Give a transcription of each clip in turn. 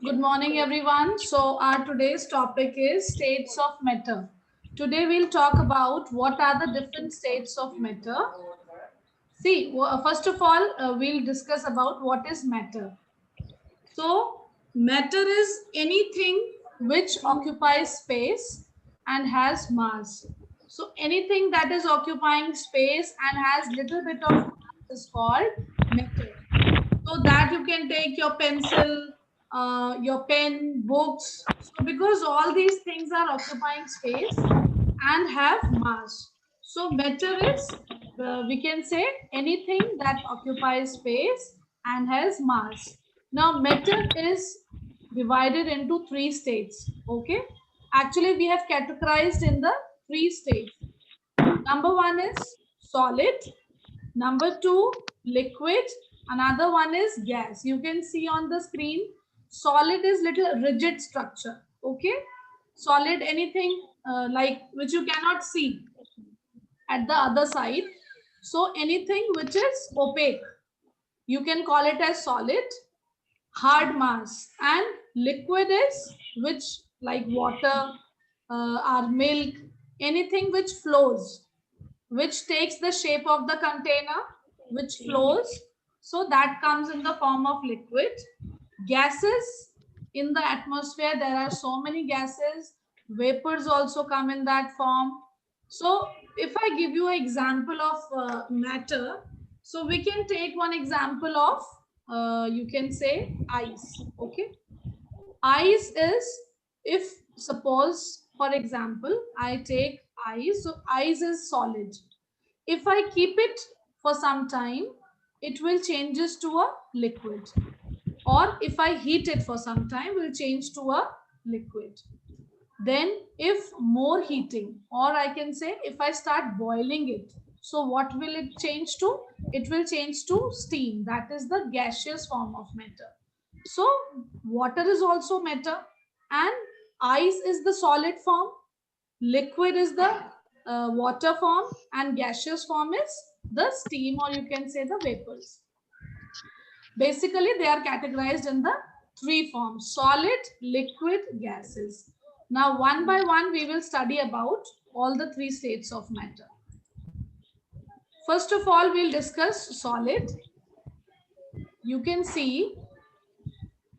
Good morning, everyone. So, our today's topic is states of matter. Today, we'll talk about what are the different states of matter. See, first of all, we'll discuss about what is matter. So, matter is anything which occupies space and has mass. So, anything that is occupying space and has little bit of mass is called matter. So that you can take your pencil, your pen, books. So because all these things are occupying space and have mass. So matter is, we can say anything that occupies space and has mass. Now matter is divided into three states. Okay. Actually, we have categorized in the three states. Number one is solid. Number two, liquid. Another one is gas. You can see on the screen, solid is little rigid structure. Okay. Solid, anything like which you cannot see at the other side. So anything which is opaque, you can call it as solid. Hard mass, and liquid is which like water or milk, anything which flows, which takes the shape of the container, which flows. So that comes in the form of liquid. Gases, in the atmosphere, there are so many gases. Vapors also come in that form. So if I give you an example of matter, so we can take one example of, you can say ice. Okay. Ice is, if suppose, for example, I take ice. So ice is solid. If I keep it for some time, it will changes to a liquid. Or if I heat it for some time, will change to a liquid. Then if more heating, or I can say if I start boiling it, so what will it change to? It will change to steam. That is the gaseous form of matter. So water is also matter, and ice is the solid form, liquid is the water form, and gaseous form is the steam, or you can say the vapors. Basically, they are categorized in the three forms: solid, liquid, gases. Now, one by one, we will study about all the three states of matter. First of all, we'll discuss solid. You can see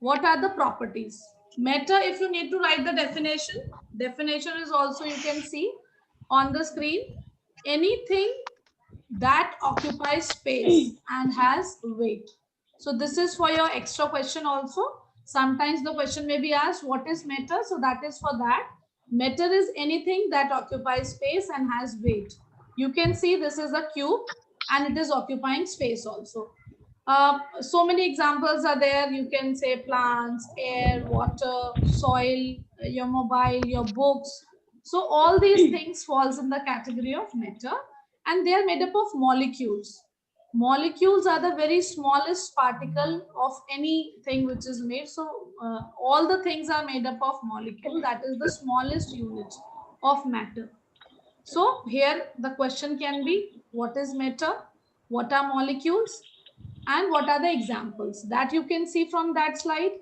what are the properties. Matter, if you need to write the definition is also, you can see on the screen. Anything that occupies space and has weight. So this is for your extra question also. Sometimes the question may be asked, what is matter? So that is for that. Matter is anything that occupies space and has weight. You can see this is a cube and it is occupying space also. So many examples are there. You can say plants, air, water, soil, your mobile, your books. So all these things falls in the category of matter, and they are made up of molecules. Molecules are the very smallest particle of anything which is made. So all the things are made up of molecule. That is the smallest unit of matter. So here the question can be, what is matter? What are molecules? And what are the examples that you can see from that slide?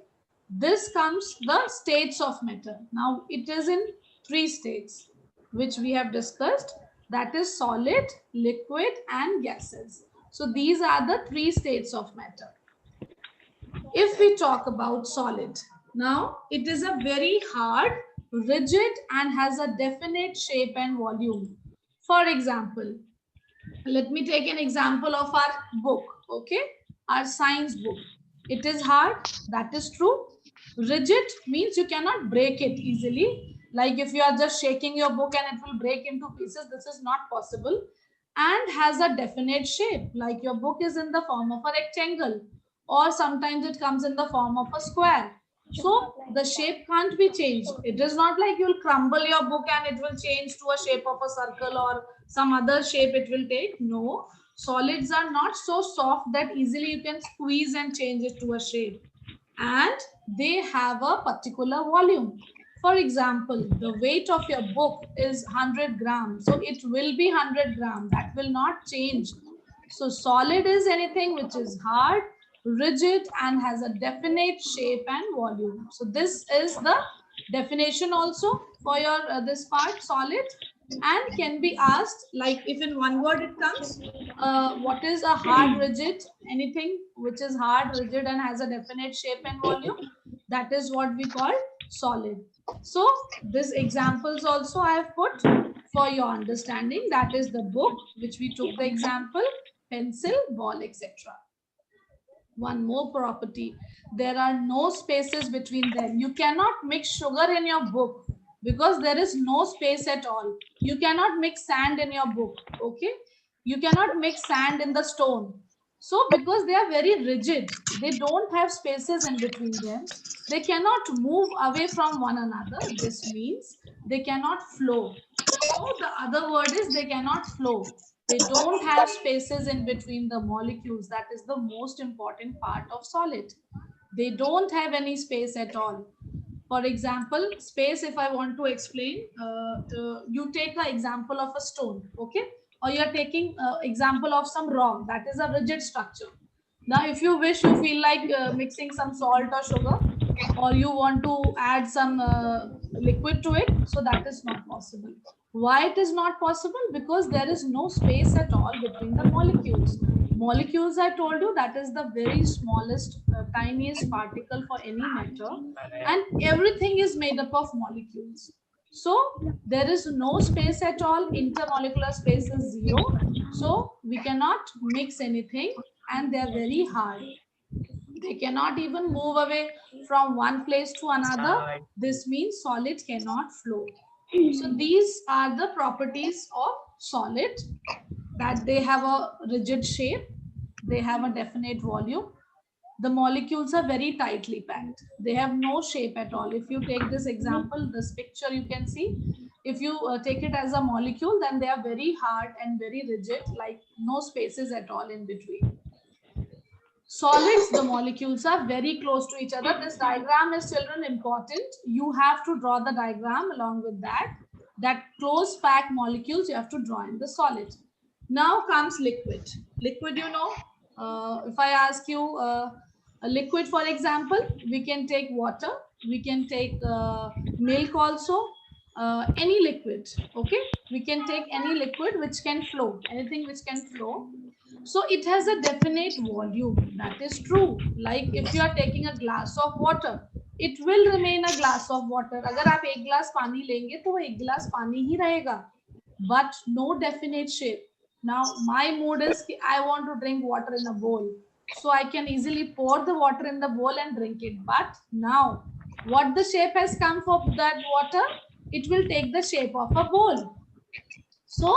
This comes the states of matter. Now it is in three states which we have discussed, that is solid, liquid, and gases. So these are the three states of matter. If we talk about solid, now it is a very hard, rigid, and has a definite shape and volume. For example, let me take an example of our book. Okay, our science book. It is hard, that is true. Rigid means you cannot break it easily. Like if you are just shaking your book and it will break into pieces, this is not possible. And has a definite shape, like your book is in the form of a rectangle, or sometimes it comes in the form of a square. So the shape can't be changed. It is not like you'll crumble your book and it will change to a shape of a circle or some other shape it will take. No, solids are not so soft that easily you can squeeze and change it to a shape. And they have a particular volume. For example, the weight of your book is 100 grams. So it will be 100 grams. That will not change. So solid is anything which is hard, rigid and has a definite shape and volume. So this is the definition also for your this part, solid, and can be asked like if in one word it comes, what is a hard rigid? Anything which is hard, rigid and has a definite shape and volume, that is what we call solid. So these examples also I have put for your understanding. That is the book which we took the example, pencil, ball, etc. One more property, there are no spaces between them. You cannot mix sugar in your book because there is no space at all. You cannot mix sand in your book. Okay, you cannot mix sand in the stone. So because they are very rigid, they don't have spaces in between them, they cannot move away from one another. This means they cannot flow. So the other word is they cannot flow. They don't have spaces in between the molecules. That is the most important part of solid. They don't have any space at all. For example, space, if I want to explain, you take an example of a stone, okay? Or you're taking example of some rock, that is a rigid structure. Now, if you wish, you feel like mixing some salt or sugar, or you want to add some liquid to it, so that is not possible. Why it is not possible? Because there is no space at all between the molecules. Molecules, I told you, that is the very smallest, tiniest particle for any matter, and everything is made up of molecules. So there is no space at all. Intermolecular space is zero. So we cannot mix anything, and they are very hard. They cannot even move away from one place to another. This means solid cannot flow. So these are the properties of solid, that they have a rigid shape, they have a definite volume, the molecules are very tightly packed, they have no shape at all. If you take this example, this picture you can see, if you take it as a molecule, then they are very hard and very rigid, like no spaces at all in between. Solids, the molecules are very close to each other. This diagram is, children, important. You have to draw the diagram along with that close packed molecules you have to draw in the solid. Now comes liquid. Liquid, you know, if I ask you a liquid, for example, we can take water, we can take milk also, any liquid. Okay, we can take any liquid which can flow, anything which can flow. So it has a definite volume. That is true. Like if you are taking a glass of water, it will remain a glass of water. अगर आप एक glass पानी लेंगे तो वो एक glass पानी ही रहेगा. But no definite shape. Now my mood is I want to drink water in a bowl. So I can easily pour the water in the bowl and drink it. But now what the shape has come for that water? It will take the shape of a bowl. So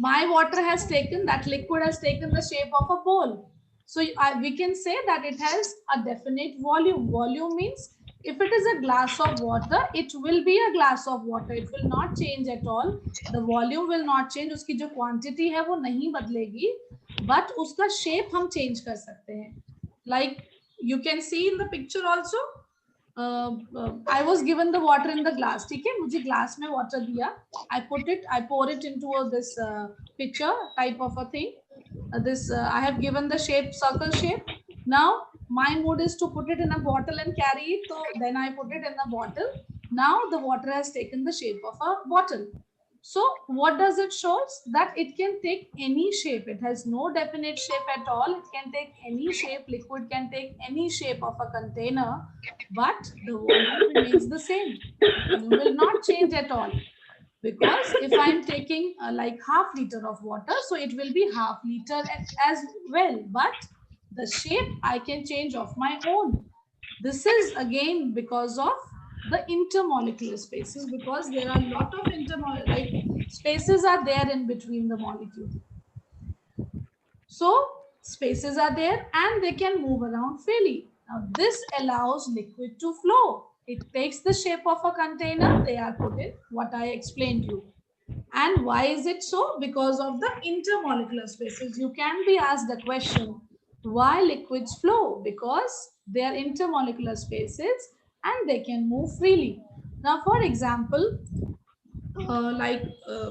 my water has taken, that liquid has taken the shape of a bowl. So we can say that it has a definite volume. Volume means if it is a glass of water, it will be a glass of water. It will not change at all. The volume will not change. Uski jo quantity hai wo nahi badlegi, but uska shape hum change kar sakte hain. Like you can see in the picture also, I was given the water in the glass. ठीक है, मुझे glass में water दिया. I pour it into this pitcher type of a thing. I have given the shape, circle shape. Now my mood is to put it in a bottle and carry it. So then I put it in the bottle. Now the water has taken the shape of a bottle. So what does it shows? That it can take any shape. It has no definite shape at all. It can take any shape. Liquid can take any shape of a container, but the volume remains the same. Volume will not change at all. Because if I'm taking like half liter of water, so it will be half liter as well. But the shape I can change of my own. This is again because of the intermolecular spaces, because there are a lot of spaces are there in between the molecule. So spaces are there and they can move around freely. Now this allows liquid to flow. It takes the shape of a container, they are put in, what I explained you. And why is it so? Because of the intermolecular spaces. You can be asked the question, why liquids flow? Because they are intermolecular spaces and they can move freely. Now, for example,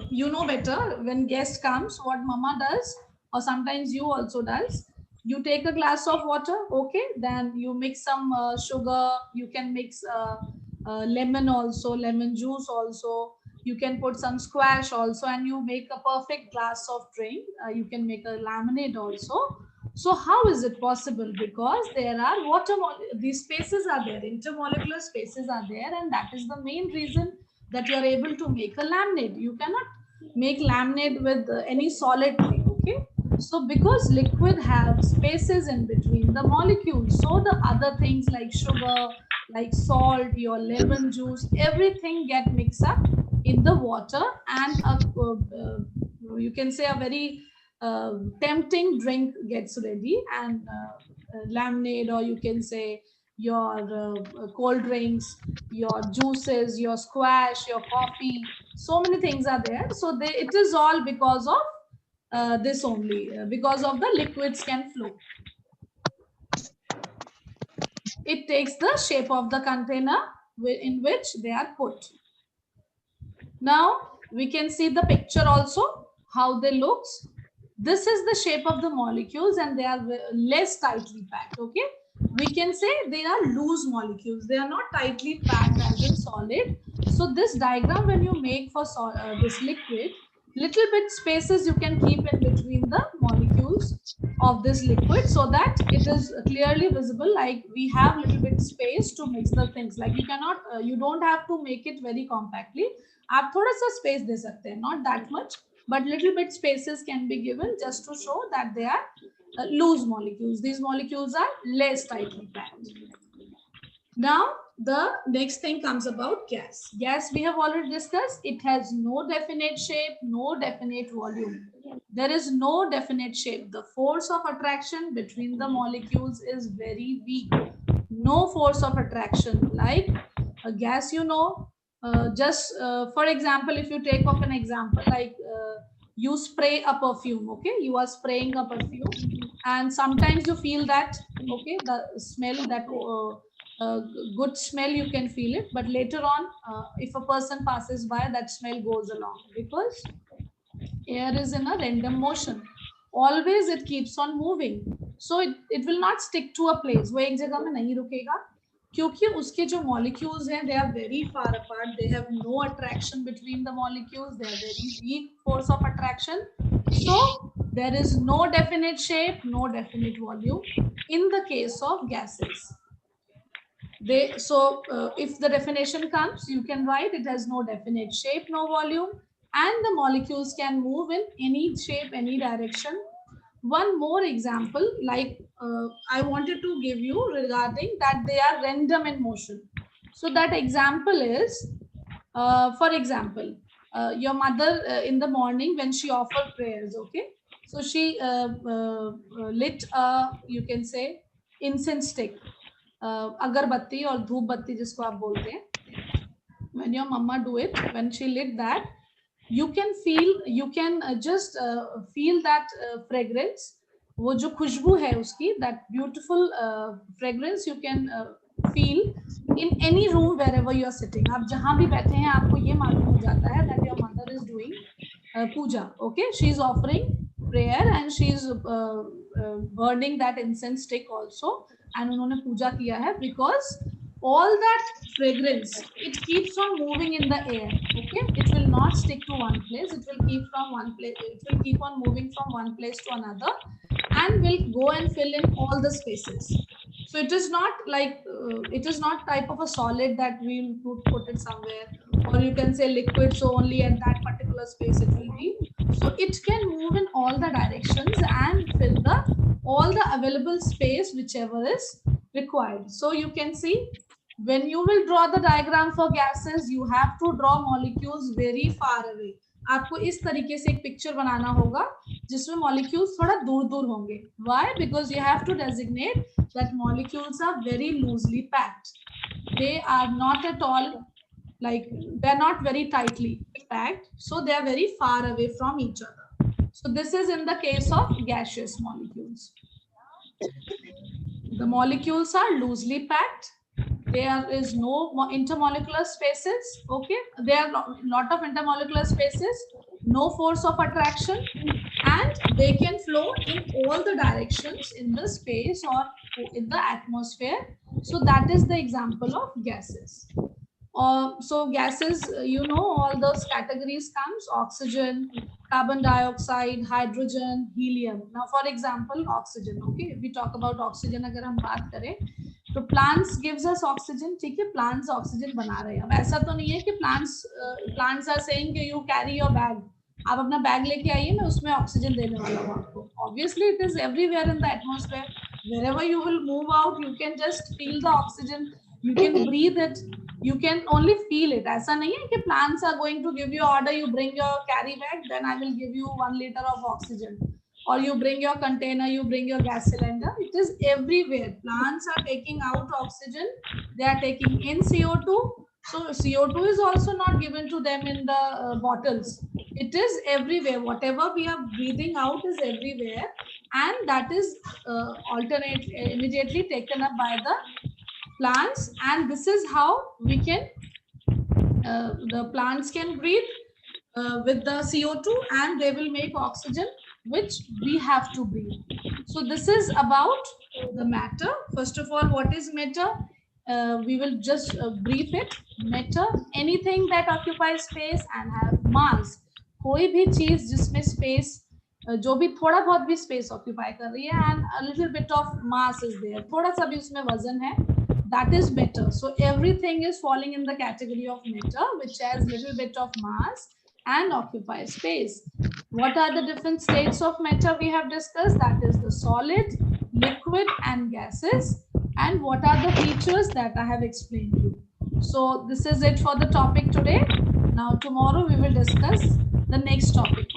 you know better, when guest comes, what mama does, or sometimes you also does, You take a glass of water, okay, then you mix some sugar, you can mix lemon also, lemon juice also, you can put some squash also, and you make a perfect glass of drink. You can make a lemonade also. So how is it possible? Because there are these spaces are there, intermolecular spaces are there, and that is the main reason that you are able to make a lemonade. You cannot make lemonade with any solid thing, okay? So because liquid have spaces in between the molecules, so the other things like sugar, like salt, your lemon juice, everything get mixed up in the water, and you can say a very tempting drink gets ready, and lemonade, or you can say your cold drinks, your juices, your squash, your coffee, so many things are there. So it is all because of this only, because of the liquids can flow. It takes the shape of the container in which they are put. Now we can see the picture also, how they looks. This is the shape of the molecules, and they are less tightly packed, okay? We can say they are loose molecules. They are not tightly packed as in solid. So this diagram, when you make for this liquid, little bit spaces you can keep in between the molecules of this liquid, so that it is clearly visible, like we have little bit space to mix the things. Like you cannot, you don't have to make it very compactly. आप थोड़ा सा space दे सकते हैं, not that much, but little bit spaces can be given just to show that they are loose molecules. These molecules are less tightly packed. Now the next thing comes about gas. Gas we have already discussed. It has no definite shape, no definite volume. There is no definite shape. The force of attraction between the molecules is very weak. No force of attraction. Like a gas, you know, just for example, if you take of an example, like you spray a perfume, okay, you are spraying a perfume, and sometimes you feel that, okay, the smell, that good smell, you can feel it, but later on, if a person passes by, that smell goes along, because air is in a random motion. Always it keeps on moving. So it will not stick to a place. वो एक जगह में नहीं रुकेगा, क्योंकि उसके जो molecules हैं, they are very far apart. They have no attraction between the molecules. They are very weak force of attraction. So there is no definite shape, no definite volume in the case of gases. If the definition comes, you can write it has no definite shape, no volume, and the molecules can move in any shape, any direction. One more example, like I wanted to give you regarding that they are random in motion. So that example is, for example, your mother in the morning when she offered prayers, okay? So she lit a, you can say, incense stick, अगरबत्ती और धूप बत्ती जिसको आप बोलते हैं. When your mama do it, when she lit that, you can just feel that fragrance, वो जो खुशबू है उसकी, that beautiful fragrance you can feel in any room wherever you are sitting. आप जहाँ भी बैठे हैं, आपको ये मालूम हो जाता है that your mother is doing puja, okay? She is offering prayer, and she is burning that incense stick also, and उन्होंने पूजा किया है, because all that fragrance, it keeps on moving in the air, okay? It will not stick to one place. It will keep from one place. It will keep on moving from one place to another, and will go and fill in all the spaces. So it is not like it is not type of a solid that we'll put it somewhere, or you can say liquid, so only at that particular space it will be. So it can move in all the directions and fill the all the available space whichever is required. So you can see, when you will draw the diagram for gases, you have to draw molecules very far away. आपको इस तरीके से एक picture बनाना होगा जिसमें molecules थोड़ा दूर दूर होंगे. Why? Because you have to designate that molecules are very loosely packed. They are not at all, like, they're not very tightly packed, so they are very far away from each other. So this is in the case of gaseous molecules. The molecules are loosely packed. There is no intermolecular spaces, okay? There are lot of intermolecular spaces, no force of attraction, and they can flow in all the directions in the space or in the atmosphere. So that is the example of gases. So gases, all those categories comes: oxygen, carbon dioxide, hydrogen, helium. Now for example, oxygen. Okay, if we talk about oxygen, अगर हम बात करें तो plants gives us oxygen. ठीक है, plants oxygen बना रहे हैं. अब ऐसा तो नहीं है कि plants are saying कि you carry your bag. आप अपना बैग लेके आइए, मैं उसमें ऑक्सीजन देने वाला हूँ आपको. Obviously it is everywhere in the atmosphere. Wherever you will move out, you can just feel the oxygen. You can breathe it. You can only feel it. ऐसा नहीं है कि plants are going to give you order, you bring your carry bag, then I will give you 1 liter of oxygen. Or you bring your container, you bring your gas cylinder. It is everywhere. Plants are taking out oxygen. They are taking in CO2. So CO2 is also not given to them in the bottles. It is everywhere. Whatever we are breathing out is everywhere. And that is immediately taken up by the plants, and this is how we can the plants can breathe with the CO2, and they will make oxygen which we have to breathe. So this is about the matter. First of all, what is matter? We will just brief it. Matter, anything that occupies space and have mass. कोई भी चीज जिसमें space जो भी थोड़ा बहुत भी space occupy कर रही है, and a little bit of mass is there, थोड़ा सा भी उसमें वजन है, that is matter. So everything is falling in the category of matter, which has little bit of mass and occupies space. What are the different states of matter we have discussed? That is the solid, liquid and gases. And what are the features that I have explained to you. So this is it for the topic today. Now tomorrow we will discuss the next topic.